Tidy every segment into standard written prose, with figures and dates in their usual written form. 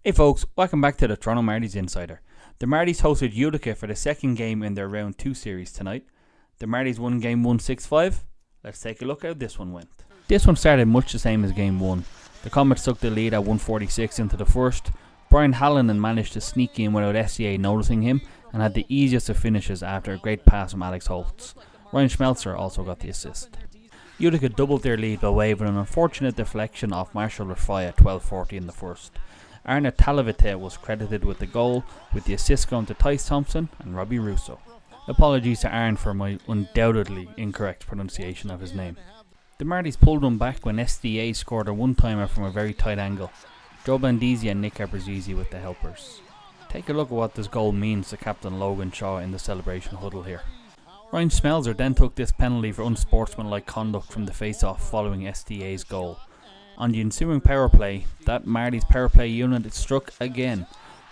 Hey folks, welcome back to the Toronto Marlies Insider. The Marlies hosted Utica for the second game in their Round 2 series tonight. The Marlies won Game 1 6-5. Let's take a look at how this one went. This one started much the same as Game 1. The Comets took the lead at 1:46 into the first. Brian Hallinan managed to sneak in without SCA noticing him and had the easiest of finishes after a great pass from Alex Holtz. Ryan Schmelzer also got the assist. Utica doubled their lead by way of an unfortunate deflection off Marshall Rafai at 12:40 in the first. Arna Talavite was credited with the goal, with the assist going to Tice Thompson and Robbie Russo. Apologies to Arn for my undoubtedly incorrect pronunciation of his name. The Marlies pulled them back when SDA scored a one-timer from a very tight angle. Joe Bandisi and Nick Abruzzese with the helpers. Take a look at what this goal means to Captain Logan Shaw in the celebration huddle here. Ryan Schmelzer then took this penalty for unsportsmanlike conduct from the face-off following SDA's goal. On the ensuing power play, that Marlies power play unit struck again.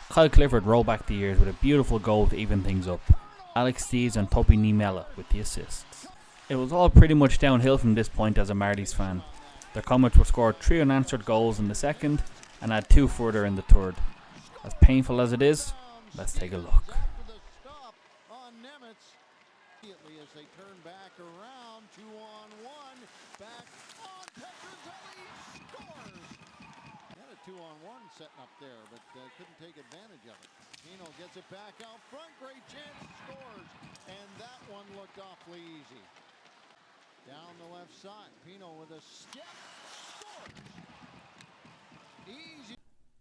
Kyle Clifford rolled back the years with a beautiful goal to even things up. Alex Steeves and Topi Nimela with the assists. It was all pretty much downhill from this point as a Marlies fan. The Comets were scored 3 unanswered goals in the second and had 2 further in the third. As painful as it is, let's take a look. As they turn back around, 2-on-1, back on Petrozelli, scores! Had a 2-on-1 setting up there, but couldn't take advantage of it. Pino gets it back out front, great chance, scores, and that one looked awfully easy. Down the left side, Pino with a step, scores! Easy.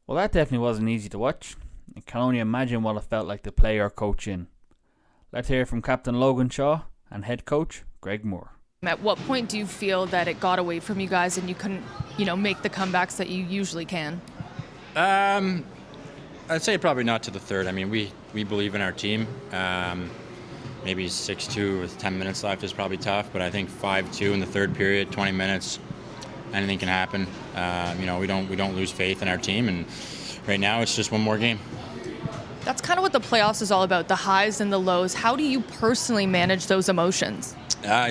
Well, that definitely wasn't easy to watch. I can only imagine what it felt like to play or coach in. Let's hear from Captain Logan Shaw and head coach Greg Moore. At what point do you feel that it got away from you guys and you couldn't, make the comebacks that you usually can? I'd say probably not to the third. I mean, we believe in our team. Maybe 6-2 with 10 minutes left is probably tough, but I think 5-2 in the third period, 20 minutes, anything can happen. We don't lose faith in our team, and right now it's just one more game. That's kind of what the playoffs is all about, the highs and the lows. How do you personally manage those emotions?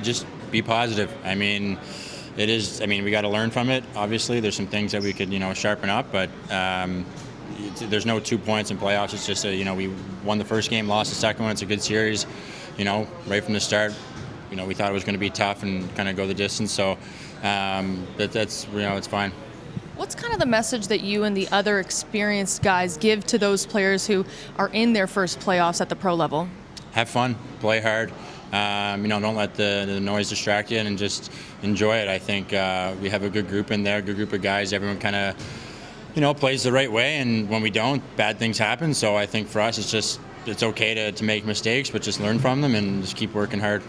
Just be positive. We got to learn from it. Obviously, there's some things that we could, sharpen up, but there's no 2 points in playoffs. It's just, we won the first game, lost the second one. It's a good series, right from the start. We thought it was going to be tough and kind of go the distance, so that's it's fine. What's kind of the message that you and the other experienced guys give to those players who are in their first playoffs at the pro level? Have fun, play hard. Don't let the noise distract you, and just enjoy it. I think we have a good group in there, a good group of guys. Everyone kind of, plays the right way, and when we don't, bad things happen. So I think for us, it's okay to make mistakes, but just learn from them and just keep working hard.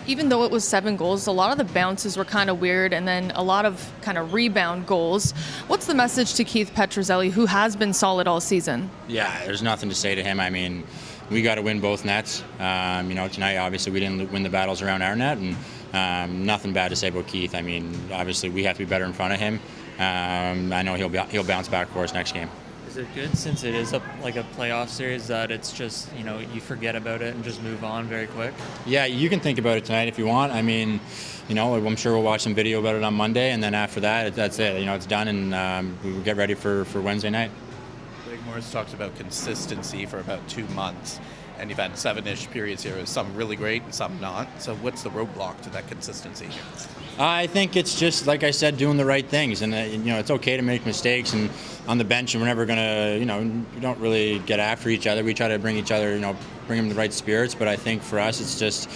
Even though it was 7 goals, a lot of the bounces were kind of weird, and then a lot of kind of rebound goals. What's the message to Keith Petrozelli, who has been solid all season? Yeah, there's nothing to say to him. We got to win both nets. Tonight, obviously, we didn't win the battles around our net, and nothing bad to say about Keith. Obviously, we have to be better in front of him. I know he'll bounce back for us next game. Is it good, since it is a playoff series, that it's just, you forget about it and just move on very quick? Yeah, you can think about it tonight if you want. I'm sure we'll watch some video about it on Monday, and then after that, that's it. It's done, and we'll get ready for Wednesday night. Greg Moore's talked about consistency for about 2 months, and you've had 7-ish periods here, some really great and some not. So what's the roadblock to that consistency here? I think it's just, like I said, doing the right things, and it's okay to make mistakes. And on the bench, and we're never gonna, we don't really get after each other. We try to bring each other, bring them the right spirits. But I think for us, it's just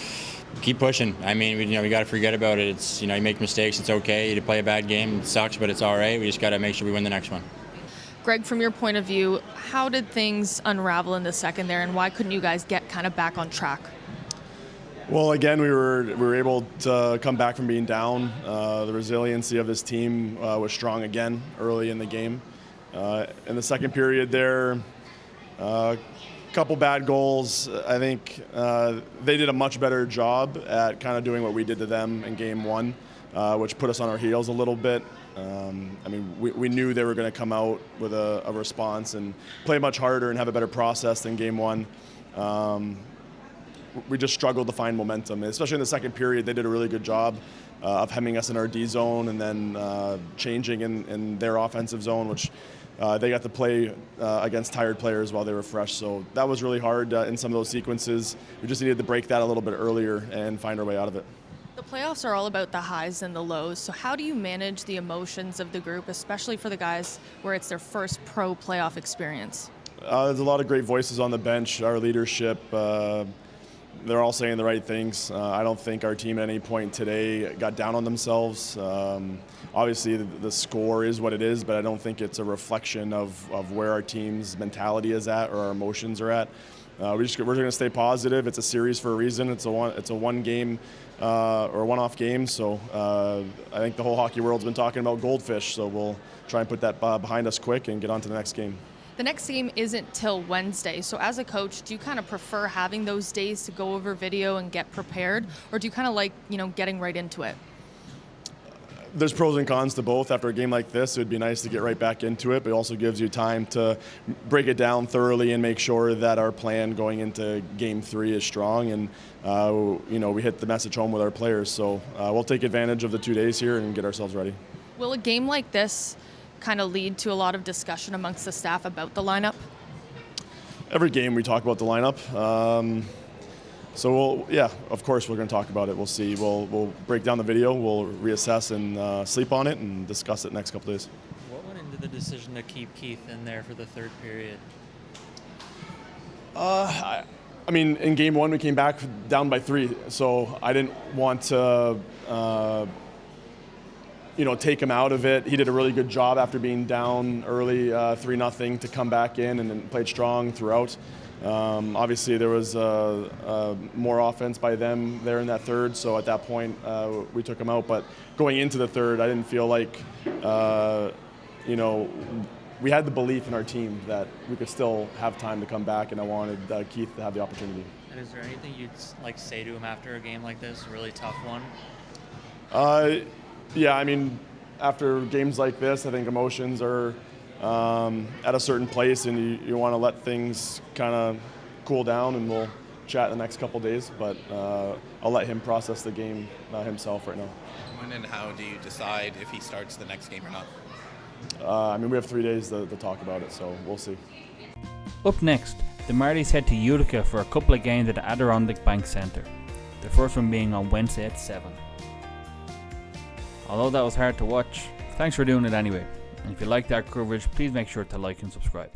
keep pushing. We got to forget about it. It's you make mistakes. It's okay to play a bad game. It sucks, but it's all right. We just got to make sure we win the next one. Greg, from your point of view, how did things unravel in the second there, and why couldn't you guys get kind of back on track? Well, again, we were able to come back from being down. The resiliency of this team was strong again early in the game. In the second period there, a couple bad goals. I think they did a much better job at kind of doing what we did to them in Game 1, which put us on our heels a little bit. We knew they were going to come out with a response and play much harder and have a better process than Game 1. We just struggled to find momentum, especially in the second period. They did a really good job of hemming us in our D zone and then changing in their offensive zone, which they got to play against tired players while they were fresh. So that was really hard in some of those sequences. We just needed to break that a little bit earlier and find our way out of it. The playoffs are all about the highs and the lows. So how do you manage the emotions of the group, especially for the guys where it's their first pro playoff experience? There's a lot of great voices on the bench, our leadership. They're all saying the right things. I don't think our team at any point today got down on themselves. Obviously, the score is what it is, but I don't think it's a reflection of where our team's mentality is at or our emotions are at. We're going to stay positive. It's a series for a reason. It's a one game or one-off game. So I think the whole hockey world's been talking about goldfish. So we'll try and put that behind us quick and get on to the next game. The next game isn't till Wednesday, so as a coach, do you kind of prefer having those days to go over video and get prepared, or do you kind of like, getting right into it? There's pros and cons to both. After a game like this, it would be nice to get right back into it, but it also gives you time to break it down thoroughly and make sure that our plan going into Game 3 is strong, and we hit the message home with our players. So we'll take advantage of the 2 days here and get ourselves ready. Will a game like this kind of lead to a lot of discussion amongst the staff about the lineup? Every game we talk about the lineup. So of course we're going to talk about it. We'll see. We'll break down the video. We'll reassess and sleep on it and discuss it next couple days. What went into the decision to keep Keith in there for the third period? I mean, in Game 1 we came back down by 3, so I didn't want to take him out of it. He did a really good job after being down early 3-0 to come back in and then played strong throughout. Obviously, there was more offense by them there in that third, so at that point we took him out. But going into the third, I didn't feel like, we had the belief in our team that we could still have time to come back, and I wanted Keith to have the opportunity. And is there anything you'd like say to him after a game like this, a really tough one? Yeah, I mean, after games like this, I think emotions are at a certain place, and you want to let things kind of cool down, and we'll chat the next couple days. But I'll let him process the game himself right now. When and how do you decide if he starts the next game or not? We have 3 days to talk about it, so we'll see. Up next, the Marlies head to Utica for a couple of games at the Adirondack Bank Centre. The first one being on Wednesday at 7. Although that was hard to watch, thanks for doing it anyway. And if you liked our coverage, please make sure to like and subscribe.